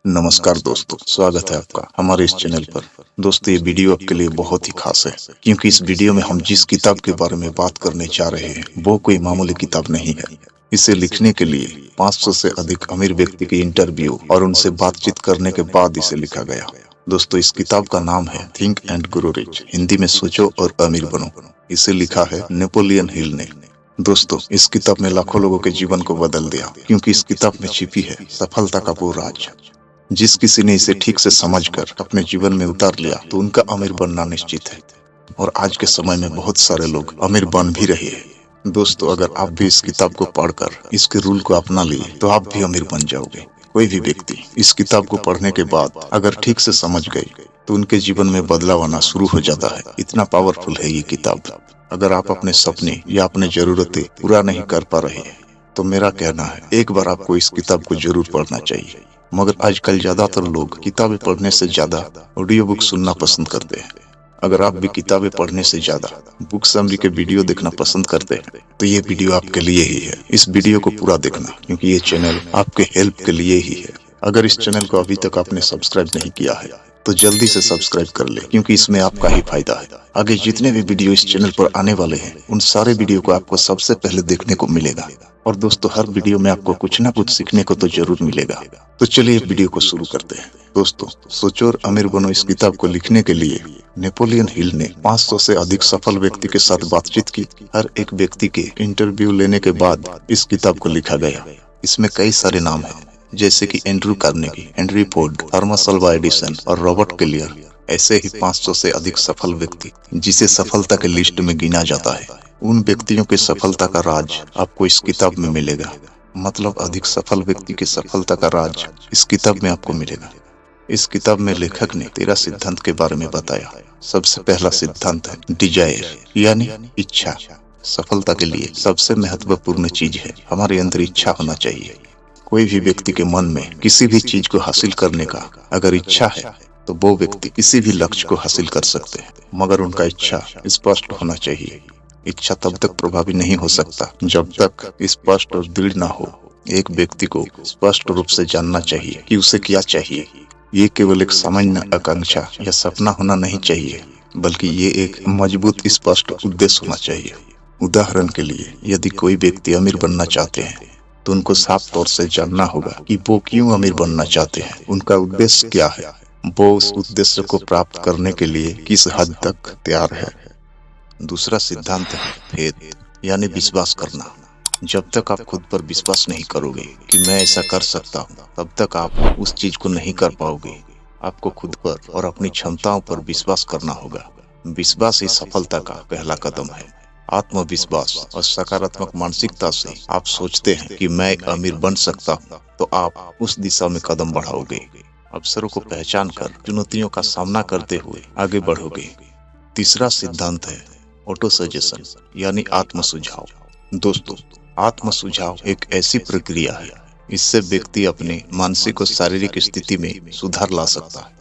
नमस्कार दोस्तों, स्वागत है आपका हमारे इस चैनल पर। दोस्तों, ये वीडियो आपके लिए बहुत ही खास है क्योंकि इस वीडियो में हम जिस किताब के बारे में बात करने जा रहे हैं वो कोई मामूली किताब नहीं है। इसे लिखने के लिए 500 से अधिक अमीर व्यक्ति के इंटरव्यू और उनसे बातचीत करने के बाद इसे लिखा गया। दोस्तों, इस किताब का नाम है think and grow rich, Hindi में सोचो और अमीर बनो। इसे लिखा है नेपोलियन हिल ने। दोस्तों, इस किताब ने लाखों लोगों के जीवन को बदल दिया क्योंकि इस किताब में छिपी है सफलता का वो राज। जिस किसी ने इसे ठीक से समझकर अपने जीवन में उतार लिया तो उनका अमीर बनना निश्चित है। और आज के समय में बहुत सारे लोग अमीर बन भी रहे हैं। दोस्तों, अगर आप भी इस किताब को पढ़कर इसके रूल को अपना लिए तो आप भी अमीर बन जाओगे। कोई भी व्यक्ति इस किताब को पढ़ने के बाद अगर ठीक से समझ गए तो उनके जीवन में बदलाव आना शुरू हो जाता है। इतना पावरफुल है ये किताब। अगर आप अपने सपने या अपने जरूरतें पूरा नहीं कर पा रहे हैं तो मेरा कहना है एक बार आपको इस किताब को जरूर पढ़ना चाहिए। मगर आजकल ज्यादातर लोग किताबें पढ़ने से ज्यादा ऑडियो बुक सुनना पसंद करते हैं। अगर आप भी किताबें पढ़ने से ज्यादा बुक समरी के वीडियो देखना पसंद करते हैं तो ये वीडियो आपके लिए ही है। इस वीडियो को पूरा देखना क्योंकि ये चैनल आपके हेल्प के लिए ही है। अगर इस चैनल को अभी तक आपने सब्सक्राइब नहीं किया है तो जल्दी से सब्सक्राइब कर ले क्योंकि इसमें आपका ही फायदा है। आगे जितने भी वीडियो इस चैनल पर आने वाले हैं उन सारे वीडियो को आपको सबसे पहले देखने को मिलेगा। और दोस्तों, हर वीडियो में आपको कुछ ना कुछ सीखने को तो जरूर मिलेगा। तो चलिए वीडियो को शुरू करते हैं। दोस्तों, सोचो और अमीर बनो इस किताब को लिखने के लिए नेपोलियन हिल ने 500 से अधिक सफल व्यक्ति के साथ बातचीत की। हर एक व्यक्ति के इंटरव्यू लेने के बाद इस किताब को लिखा गया। इसमें कई सारे नाम हैं जैसे कि Andrew Carnegie, Henry Ford, Thomas Alva Edison और रॉबर्ट क्लियर। ऐसे ही 500 से अधिक सफल व्यक्ति जिसे सफलता के लिस्ट में गिना जाता है। उन व्यक्तियों के सफलता का राज आपको इस किताब में मिलेगा। मतलब अधिक सफल व्यक्ति की सफलता का राज इस किताब में आपको मिलेगा। इस किताब में लेखक ने 13 सिद्धांत के बारे में बताया। सबसे पहला सिद्धांत है डिजायर, यानी इच्छा। सफलता के लिए सबसे महत्वपूर्ण चीज है हमारे अंदर इच्छा होना चाहिए। कोई भी व्यक्ति के मन में किसी भी चीज को हासिल करने का अगर इच्छा है तो वो व्यक्ति किसी भी लक्ष्य को हासिल कर सकते हैं, मगर उनका इच्छा स्पष्ट होना चाहिए। इच्छा तब तक प्रभावी नहीं हो सकता जब तक स्पष्ट और दृढ़ ना हो। एक व्यक्ति को स्पष्ट रूप से जानना चाहिए कि उसे क्या चाहिए। ये केवल एक सामान्य आकांक्षा या सपना होना नहीं चाहिए, बल्कि ये एक मजबूत स्पष्ट उद्देश्य होना चाहिए। उदाहरण के लिए, यदि कोई व्यक्ति अमीर बनना चाहते हैं तो उनको साफ तौर से जानना होगा कि वो क्यों अमीर बनना चाहते हैं, उनका उद्देश्य क्या है, वो उस उद्देश्य को प्राप्त करने के लिए किस हद तक तैयार है। दूसरा सिद्धांत है फेथ, यानी विश्वास करना। जब तक आप खुद पर विश्वास नहीं करोगे कि मैं ऐसा कर सकता हूँ, तब तक आप उस चीज को नहीं कर पाओगे। आपको खुद पर और अपनी क्षमताओं पर विश्वास करना होगा। विश्वास ही सफलता का पहला कदम है। आत्मविश्वास और सकारात्मक मानसिकता से आप सोचते हैं कि मैं अमीर बन सकता हूँ तो आप उस दिशा में कदम बढ़ाओगे। अवसरों को पहचान कर चुनौतियों का सामना करते हुए आगे बढ़ोगे। तीसरा सिद्धांत है ऑटो सजेशन, यानी आत्म सुझाव। दोस्तों, आत्म सुझाव एक ऐसी प्रक्रिया है, इससे व्यक्ति अपने मानसिक और शारीरिक स्थिति में सुधार ला सकता है।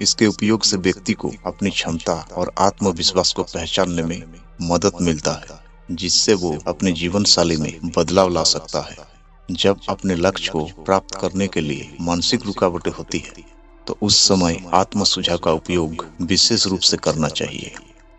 इसके उपयोग से व्यक्ति को अपनी क्षमता और आत्मविश्वास को पहचानने में मदद मिलता है, जिससे वो अपने जीवन शैली में बदलाव ला सकता है। जब अपने लक्ष्य को प्राप्त करने के लिए मानसिक रुकावटें होती है तो उस समय आत्म सुझाव का उपयोग विशेष रूप से करना चाहिए।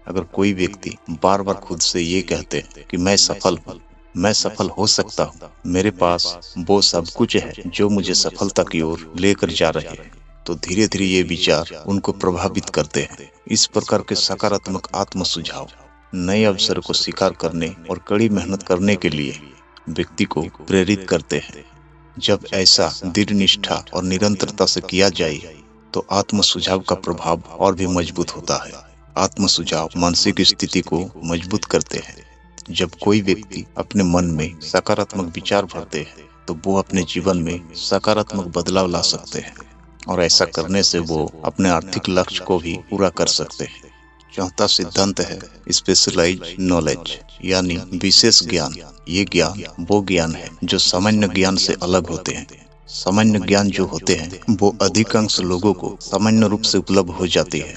अगर कोई व्यक्ति बार बार खुद से ये कहते हैं कि मैं सफल हूँ, मैं सफल हो सकता हूँ, मेरे पास वो सब कुछ है जो मुझे सफलता की ओर लेकर जा रहे हैं, तो धीरे धीरे ये विचार उनको प्रभावित करते हैं। इस प्रकार के सकारात्मक आत्म सुझाव नए अवसर को स्वीकार करने और कड़ी मेहनत करने के लिए व्यक्ति को प्रेरित करते हैं। जब ऐसा दृढ़ निष्ठा और निरंतरता से किया जाए तो आत्म सुझाव का प्रभाव और भी मजबूत होता है। आत्म सुझाव मानसिक स्थिति को मजबूत करते हैं। जब कोई व्यक्ति अपने मन में सकारात्मक विचार भरते हैं तो वो अपने जीवन में सकारात्मक बदलाव ला सकते हैं और ऐसा करने से वो अपने आर्थिक लक्ष्य को भी पूरा कर सकते हैं। चौथा सिद्धांत है स्पेशलाइज नॉलेज, यानी विशेष ज्ञान। ये ज्ञान वो ज्ञान है जो सामान्य ज्ञान से अलग होते हैं। सामान्य ज्ञान जो होते हैं वो अधिकांश लोगों को सामान्य रूप से उपलब्ध हो जाती है।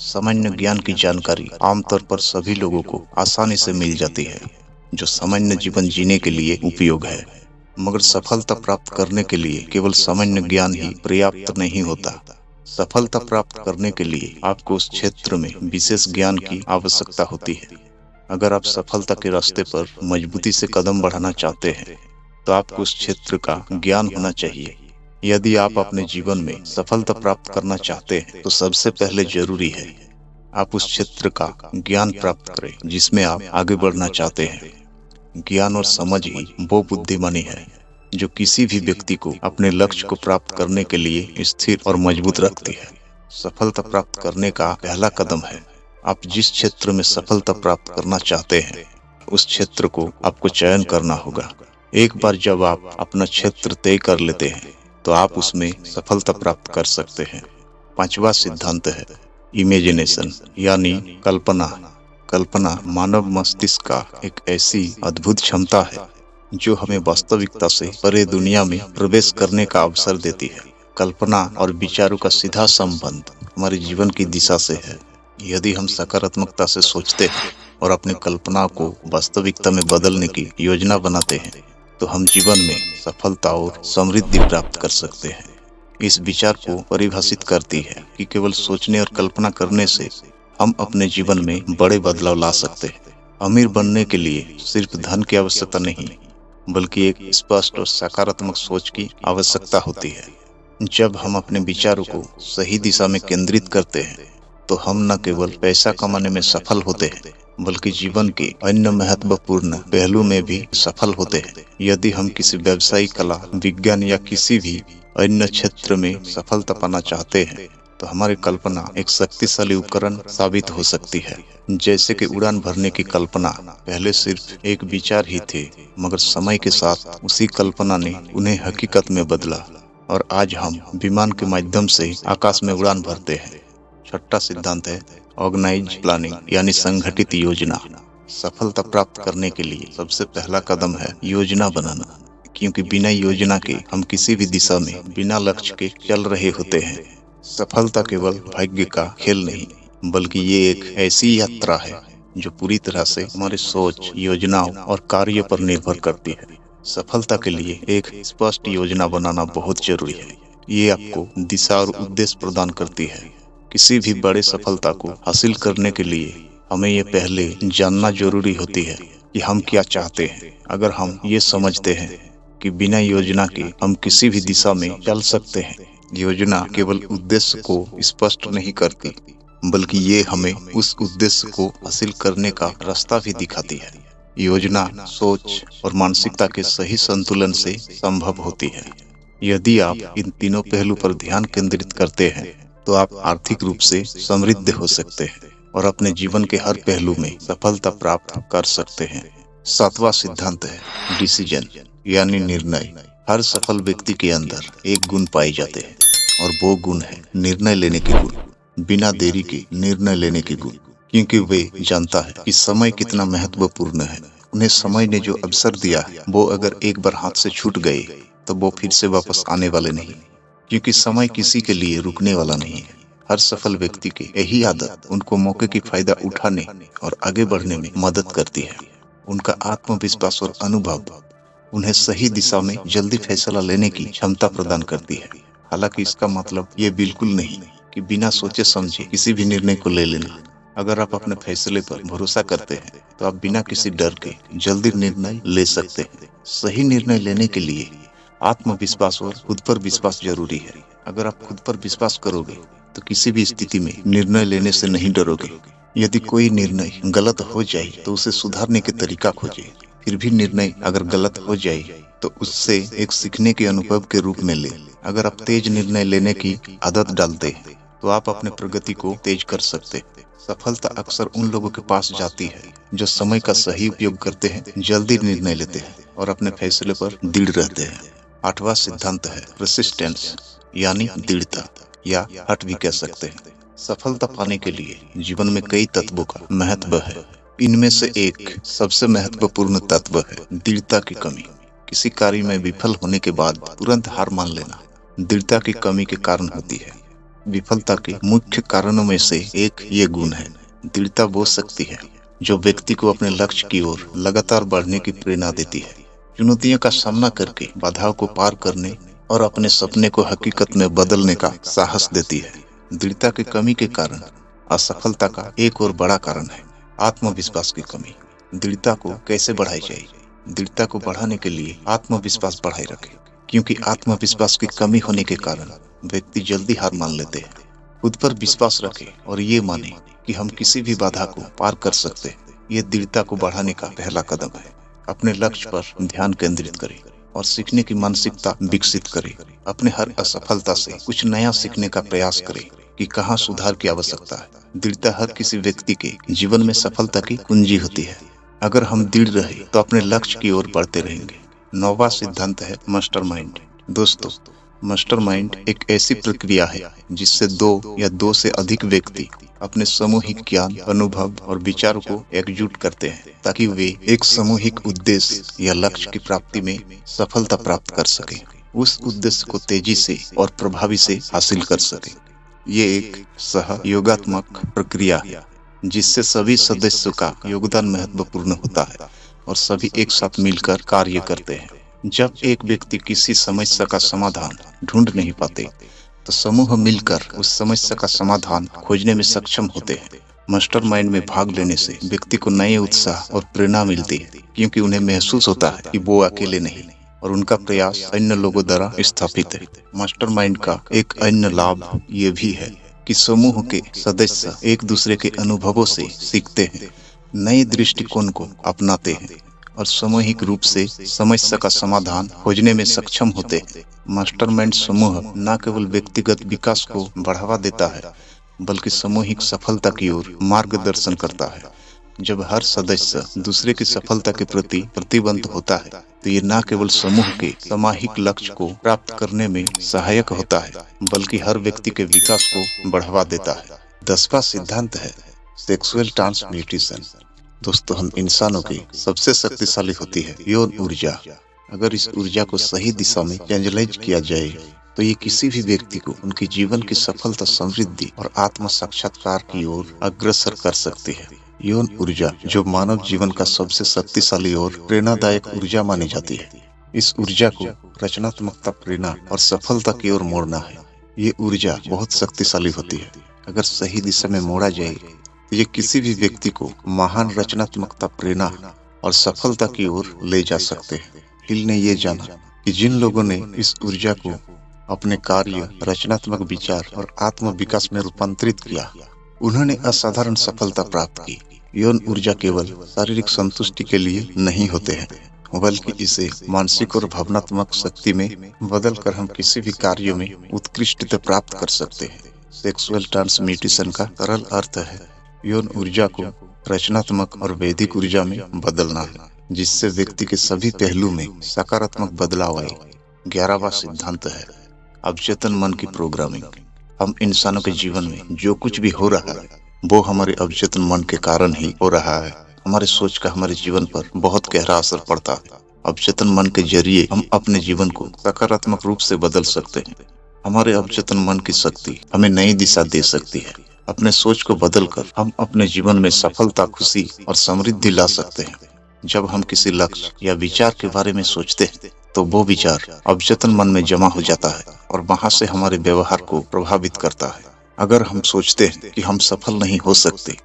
सामान्य ज्ञान की जानकारी आमतौर पर सभी लोगों को आसानी से मिल जाती है, जो सामान्य जीवन जीने के लिए उपयोग है। मगर सफलता प्राप्त करने के लिए केवल सामान्य ज्ञान ही पर्याप्त नहीं होता। सफलता प्राप्त करने के लिए आपको उस क्षेत्र में विशेष ज्ञान की आवश्यकता होती है। अगर आप सफलता के रास्ते पर मजबूती से कदम बढ़ाना चाहते हैं, तो आपको उस क्षेत्र का ज्ञान होना चाहिए। यदि आप अपने जीवन में सफलता प्राप्त करना चाहते हैं, तो सबसे पहले जरूरी है आप उस क्षेत्र का ज्ञान प्राप्त करें जिसमें आप आगे बढ़ना चाहते हैं। ज्ञान और समझ ही वो बुद्धिमानी है जो किसी भी व्यक्ति को अपने लक्ष्य को प्राप्त करने के लिए स्थिर और मजबूत रखती है। सफलता प्राप्त करने का पहला कदम है आप जिस क्षेत्र में सफलता प्राप्त करना चाहते हैं, उस क्षेत्र को आपको चयन करना होगा। एक बार जब आप अपना क्षेत्र तय कर लेते हैं, तो आप उसमें सफलता प्राप्त कर सकते हैं। पांचवा सिद्धांत है इमेजिनेशन, यानी कल्पना। कल्पना मानव मस्तिष्क का एक ऐसी अद्भुत क्षमता है जो हमें वास्तविकता से परे दुनिया में प्रवेश करने का अवसर देती है। कल्पना और विचारों का सीधा संबंध हमारे जीवन की दिशा से है। यदि हम सकारात्मकता से सोचते हैं और अपनी कल्पना को वास्तविकता में बदलने की योजना बनाते हैं, तो हम जीवन में सफलता और समृद्धि प्राप्त कर सकते हैं। इस विचार को परिभाषित करती है कि केवल सोचने और कल्पना करने से हम अपने जीवन में बड़े बदलाव ला सकते हैं। अमीर बनने के लिए सिर्फ धन की आवश्यकता नहीं, बल्कि एक स्पष्ट और सकारात्मक सोच की आवश्यकता होती है। जब हम अपने विचारों को सही दिशा में केंद्रित करते हैं, तो हम न केवल पैसा कमाने में सफल होते हैं, बल्कि जीवन के अन्य महत्वपूर्ण पहलू में भी सफल होते हैं। यदि हम किसी व्यवसायिक, कला, विज्ञान या किसी भी अन्य क्षेत्र में सफलता पाना चाहते हैं, तो हमारी कल्पना एक शक्तिशाली उपकरण साबित हो सकती है। जैसे कि उड़ान भरने की कल्पना पहले सिर्फ एक विचार ही थे, मगर समय के साथ उसी कल्पना ने उन्हें हकीकत में बदला और आज हम विमान के माध्यम से आकाश में उड़ान भरते हैं। छठा सिद्धांत है ऑर्गेनाइज प्लानिंग, यानी संगठित योजना। सफलता प्राप्त करने के लिए सबसे पहला कदम है योजना बनाना, क्योंकि बिना योजना के हम किसी भी दिशा में बिना लक्ष्य के चल रहे होते हैं। सफलता केवल भाग्य का खेल नहीं, बल्कि ये एक ऐसी यात्रा है जो पूरी तरह से हमारे सोच, योजनाओं और कार्य पर निर्भर करती है। सफलता के लिए एक स्पष्ट योजना बनाना बहुत जरूरी है। ये आपको दिशा और उद्देश्य प्रदान करती है। किसी भी बड़े सफलता को हासिल करने के लिए हमें ये पहले जानना जरूरी होती है कि हम क्या चाहते हैं। अगर हम ये समझते हैं कि बिना योजना के हम किसी भी दिशा में चल सकते हैं, योजना केवल उद्देश्य को स्पष्ट नहीं करती, बल्कि ये हमें उस उद्देश्य को हासिल करने का रास्ता भी दिखाती है। योजना सोच और मानसिकता के सही संतुलन से संभव होती है। यदि आप इन तीनों पहलू पर ध्यान केंद्रित करते हैं, तो आप आर्थिक रूप से समृद्ध हो सकते हैं और अपने जीवन के हर पहलू में सफलता प्राप्त कर सकते हैं। सातवां सिद्धांत है डिसीजन, यानी निर्णय। हर सफल व्यक्ति के अंदर एक गुण पाए जाते हैं और वो गुण है निर्णय लेने के गुण, बिना देरी के निर्णय लेने के गुण। क्योंकि वे जानता है कि समय कितना महत्वपूर्ण है। उन्हें समय ने जो अवसर दिया है, वो अगर एक बार हाथ से छूट गए तो वो फिर से वापस आने वाले नहीं, क्योंकि समय किसी के लिए रुकने वाला नहीं है। हर सफल व्यक्ति की यही आदत उनको मौके की फायदा उठाने और आगे बढ़ने में मदद करती है। उनका आत्मविश्वास और अनुभव उन्हें सही दिशा में जल्दी फैसला लेने की क्षमता प्रदान करती है। हालांकि इसका मतलब ये बिल्कुल नहीं कि बिना सोचे समझे किसी भी निर्णय को ले लेना। अगर आप अपने फैसले पर भरोसा करते हैं, तो आप बिना किसी डर के जल्दी निर्णय ले सकते हैं। सही निर्णय लेने के लिए आत्मविश्वास और खुद पर विश्वास जरूरी है। अगर आप खुद पर विश्वास करोगे, तो किसी भी स्थिति में निर्णय लेने से नहीं डरोगे। यदि कोई निर्णय गलत हो जाए, तो उसे सुधारने के तरीका खोजें। फिर भी निर्णय अगर गलत हो जाए, तो उससे एक सीखने के अनुभव के रूप में ले। अगर आप तेज निर्णय लेने की आदत डालते हैं, तो आप अपने प्रगति को तेज कर सकते हैं। सफलता अक्सर उन लोगों के पास जाती है जो समय का सही उपयोग करते हैं, जल्दी निर्णय लेते हैं और अपने फैसले पर दृढ़ रहते हैं। आठवां सिद्धांत है रेसिस्टेंस, यानी दृढ़ता या हठ भी कह सकते हैं। सफलता पाने के लिए जीवन में कई तत्वों का महत्व है। इनमें से एक सबसे महत्वपूर्ण तत्व है दृढ़ता की कमी। किसी कार्य में विफल होने के बाद तुरंत हार मान लेना दृढ़ता की कमी के कारण होती है। विफलता के मुख्य कारणों में से एक ये गुण है। दृढ़ता वो शक्ति है जो व्यक्ति को अपने लक्ष्य की ओर लगातार बढ़ने की प्रेरणा देती है। चुनौतियों का सामना करके बाधाओं को पार करने और अपने सपने को हकीकत में बदलने का साहस देती है। दृढ़ता की कमी के कारण असफलता का एक और बड़ा कारण है आत्मविश्वास की कमी। दृढ़ता को कैसे बढ़ाई जाए? दृढ़ता को बढ़ाने के लिए आत्मविश्वास बढ़ाए रखें, क्योंकि आत्मविश्वास की कमी होने के कारण व्यक्ति जल्दी हार मान लेते हैं। खुद पर विश्वास रखें और ये माने कि हम किसी भी बाधा को पार कर सकते हैं। ये दृढ़ता को बढ़ाने का पहला कदम है। अपने लक्ष्य पर ध्यान केंद्रित करें और सीखने की मानसिकता विकसित करें। अपने हर असफलता से कुछ नया सीखने का प्रयास करें कि कहाँ सुधार की आवश्यकता है। दृढ़ता हर किसी व्यक्ति के जीवन में सफलता की कुंजी होती है। अगर हम दृढ़ रहे तो अपने लक्ष्य की ओर बढ़ते रहेंगे। 9वां सिद्धांत है मास्टरमाइंड। दोस्तों, मास्टरमाइंड एक ऐसी प्रक्रिया है जिससे 2 या 2 से अधिक व्यक्ति अपने सामूहिक ज्ञान, अनुभव और विचारों को एकजुट करते हैं ताकि वे एक सामूहिक उद्देश्य या लक्ष्य की प्राप्ति में सफलता प्राप्त कर सकें। उस उद्देश्य को तेजी से और प्रभावी से हासिल कर सकें। ये एक सहयोगात्मक प्रक्रिया है जिससे सभी सदस्यों का योगदान महत्वपूर्ण होता है और सभी एक साथ मिलकर कार्य करते हैं। जब एक व्यक्ति किसी समस्या का समाधान ढूंढ नहीं पाते तो समूह मिलकर उस समस्या का समाधान खोजने में सक्षम होते हैं। मास्टरमाइंड में भाग लेने से व्यक्ति को नए उत्साह और प्रेरणा मिलती है, क्योंकि उन्हें महसूस होता है कि वो अकेले नहीं और उनका प्रयास अन्य लोगों द्वारा स्थापित है। मास्टरमाइंड का एक अन्य लाभ ये भी है कि समूह के सदस्य एक दूसरे के अनुभवों से सीखते हैं, नए दृष्टिकोण को अपनाते हैं और सामूहिक रूप से समस्या का समाधान खोजने में सक्षम होते हैं। मास्टरमाइंड समूह न केवल व्यक्तिगत विकास को बढ़ावा देता है बल्कि सामूहिक सफलता की ओर मार्गदर्शन करता है। जब हर सदस्य दूसरे की सफलता के प्रति प्रतिबद्ध होता है तो ये न केवल समूह के सामूहिक लक्ष्य को प्राप्त करने में सहायक होता है बल्कि हर व्यक्ति के विकास को बढ़ावा देता है। 10वां सिद्धांत है सेक्सुअल ट्रांसमिटेशन। दोस्तों, हम इंसानों की सबसे शक्तिशाली होती है यौन ऊर्जा। अगर इस ऊर्जा को सही दिशा में चैनलाइज किया जाए तो ये किसी भी व्यक्ति को उनके जीवन की सफलता, समृद्धि और आत्म साक्षात्कार की ओर अग्रसर कर सकती है। यौन ऊर्जा, जो मानव जीवन का सबसे शक्तिशाली और प्रेरणादायक ऊर्जा मानी जाती है, इस ऊर्जा को रचनात्मकता, प्रेरणा और सफलता की ओर मोड़ना है। ये ऊर्जा बहुत शक्तिशाली होती है। अगर सही दिशा में मोड़ा जाए तो ये किसी भी व्यक्ति को महान रचनात्मकता, प्रेरणा और सफलता की ओर ले जा सकते हैं। हिल ने ये जाना कि जिन लोगों ने इस ऊर्जा को अपने कार्य, रचनात्मक विचार और आत्म विकास में रूपांतरित किया, उन्होंने असाधारण सफलता प्राप्त की। यौन ऊर्जा केवल शारीरिक संतुष्टि के लिए नहीं होते हैं बल्कि इसे मानसिक और भावनात्मक शक्ति में बदलकर हम किसी भी कार्य में उत्कृष्टता प्राप्त कर सकते हैं। सेक्सुअल ट्रांसमिटेशन का सरल अर्थ है यौन ऊर्जा को रचनात्मक और वैदिक ऊर्जा में बदलना है, जिससे व्यक्ति के सभी पहलू में सकारात्मक बदलाव आए। 11वां सिद्धांत है अवचेतन मन की प्रोग्रामिंग। हम इंसानों के जीवन में जो कुछ भी हो रहा है वो हमारे अवचेतन मन के कारण ही हो रहा है। हमारे सोच का हमारे जीवन पर बहुत गहरा असर पड़ता है। अवचेतन मन के जरिए हम अपने जीवन को सकारात्मक रूप से बदल सकते हैं। हमारे अवचेतन मन की शक्ति हमें नई दिशा दे सकती है। अपने सोच को बदलकर हम अपने जीवन में सफलता, खुशी और समृद्धि ला सकते हैं। जब हम किसी लक्ष्य या विचार के बारे में सोचते हैं तो वो विचार अवचेतन मन में जमा हो जाता है और वहां से हमारे व्यवहार को प्रभावित करता है। अगर हम सोचते हैं कि हम सफल नहीं हो सकते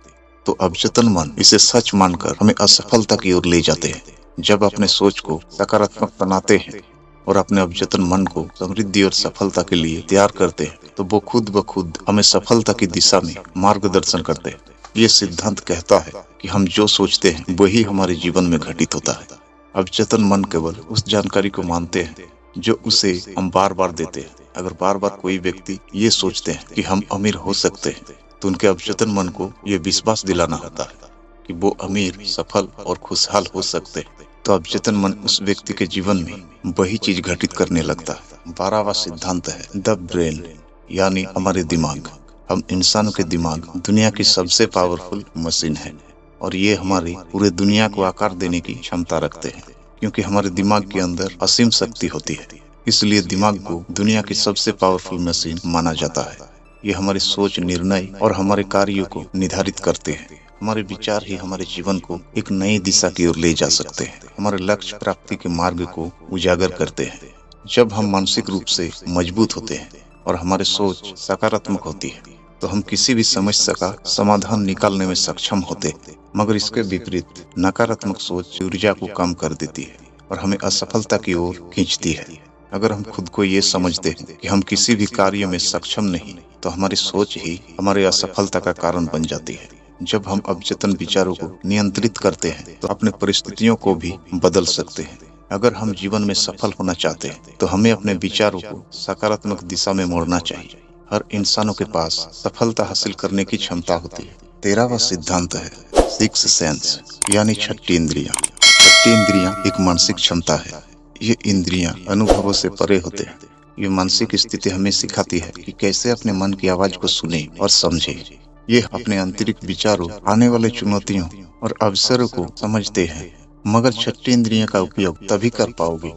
तो अवचेतन मन इसे सच मानकर हमें असफलता की ओर ले जाते हैं। जब अपने सोच को सकारात्मक बनाते हैं और अपने अवचेतन मन को समृद्धि और सफलता के लिए तैयार करते हैं तो वो खुद ब खुद हमें सफलता की दिशा में मार्गदर्शन करते हैं। ये सिद्धांत कहता है कि हम जो सोचते हैं वही हमारे जीवन में घटित होता है। अवचेतन मन केवल उस जानकारी को मानते हैं जो उसे हम बार बार देते हैं। अगर बार बार कोई व्यक्ति ये सोचते हैं कि हम अमीर हो सकते हैं तो उनके अवचेतन मन को ये विश्वास दिलाना होता है कि वो अमीर, सफल और खुशहाल हो सकते हैं। तो अवचेतन मन उस व्यक्ति के जीवन में वही चीज घटित करने लगता है। 12वां सिद्धांत है द ब्रेन, यानी हमारे दिमाग। हम इंसानों के दिमाग दुनिया की सबसे पावरफुल मशीन है और ये हमारी पूरे दुनिया को आकार देने की क्षमता रखते हैं, क्योंकि हमारे दिमाग के अंदर असीम शक्ति होती है। इसलिए दिमाग को दुनिया की सबसे पावरफुल मशीन माना जाता है। ये हमारी सोच, निर्णय और हमारे कार्यों को निर्धारित करते हैं। हमारे विचार ही हमारे जीवन को एक नई दिशा की ओर ले जा सकते हैं, हमारे लक्ष्य प्राप्ति के मार्ग को उजागर करते हैं। जब हम मानसिक रूप से मजबूत होते हैं और हमारी सोच सकारात्मक होती है तो हम किसी भी समस्या का समाधान निकालने में सक्षम होते हैं। मगर इसके विपरीत नकारात्मक सोच ऊर्जा को कम कर देती है और हमें असफलता की ओर खींचती है। अगर हम खुद को ये समझते हैं कि हम किसी भी कार्य में सक्षम नहीं, तो हमारी सोच ही हमारी असफलता का कारण बन जाती है। जब हम अवचेतन विचारों को नियंत्रित करते हैं तो अपने परिस्थितियों को भी बदल सकते हैं। अगर हम जीवन में सफल होना चाहते हैं तो हमें अपने विचारों को सकारात्मक दिशा में मोड़ना चाहिए। हर इंसानों के पास सफलता हासिल करने की क्षमता होती है। 13वां सिद्धांत है सिक्स सेंस, यानी छठी इंद्रियां। छठी इंद्रियां एक मानसिक क्षमता है। ये इंद्रियां अनुभवों से परे होते हैं। ये मानसिक स्थिति हमें सिखाती है कि कैसे अपने मन की आवाज को सुने और समझे। ये अपने आंतरिक विचारों, आने वाले चुनौतियों और अवसरों को समझते हैं। मगर छठी इंद्रियों का उपयोग तभी कर पाओगे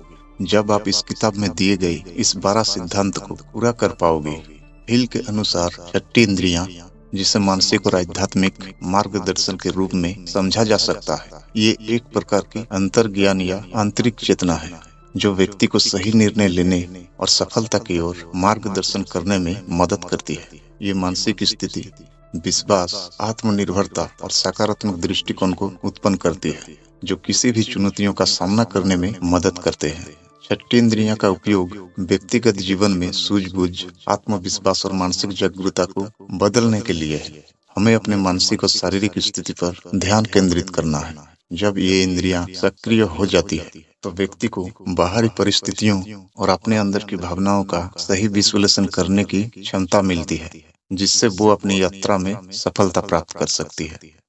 जब आप इस किताब में दिए गए इस 12 सिद्धांत को पूरा कर पाओगे। हिल के अनुसार छठी इंद्रियां, जिसे मानसिक और आध्यात्मिक मार्गदर्शन के रूप में समझा जा सकता है, ये एक प्रकार की अंतर्ज्ञान या आंतरिक चेतना है जो व्यक्ति को सही निर्णय लेने और सफलता की ओर मार्गदर्शन करने में मदद करती है। ये मानसिक स्थिति विश्वास, आत्मनिर्भरता और सकारात्मक दृष्टिकोण को उत्पन्न करती है जो किसी भी चुनौतियों का सामना करने में मदद करते हैं। छठी इंद्रियां का उपयोग व्यक्तिगत जीवन में सूझबूझ, आत्मविश्वास और मानसिक जागरूकता को बदलने के लिए है। हमें अपने मानसिक और शारीरिक स्थिति पर ध्यान केंद्रित करना है। जब ये इंद्रियां सक्रिय हो जाती है तो व्यक्ति को बाहरी परिस्थितियों और अपने अंदर की भावनाओं का सही विश्लेषण करने की क्षमता मिलती है, जिससे वो अपनी यात्रा में सफलता प्राप्त कर सकती है।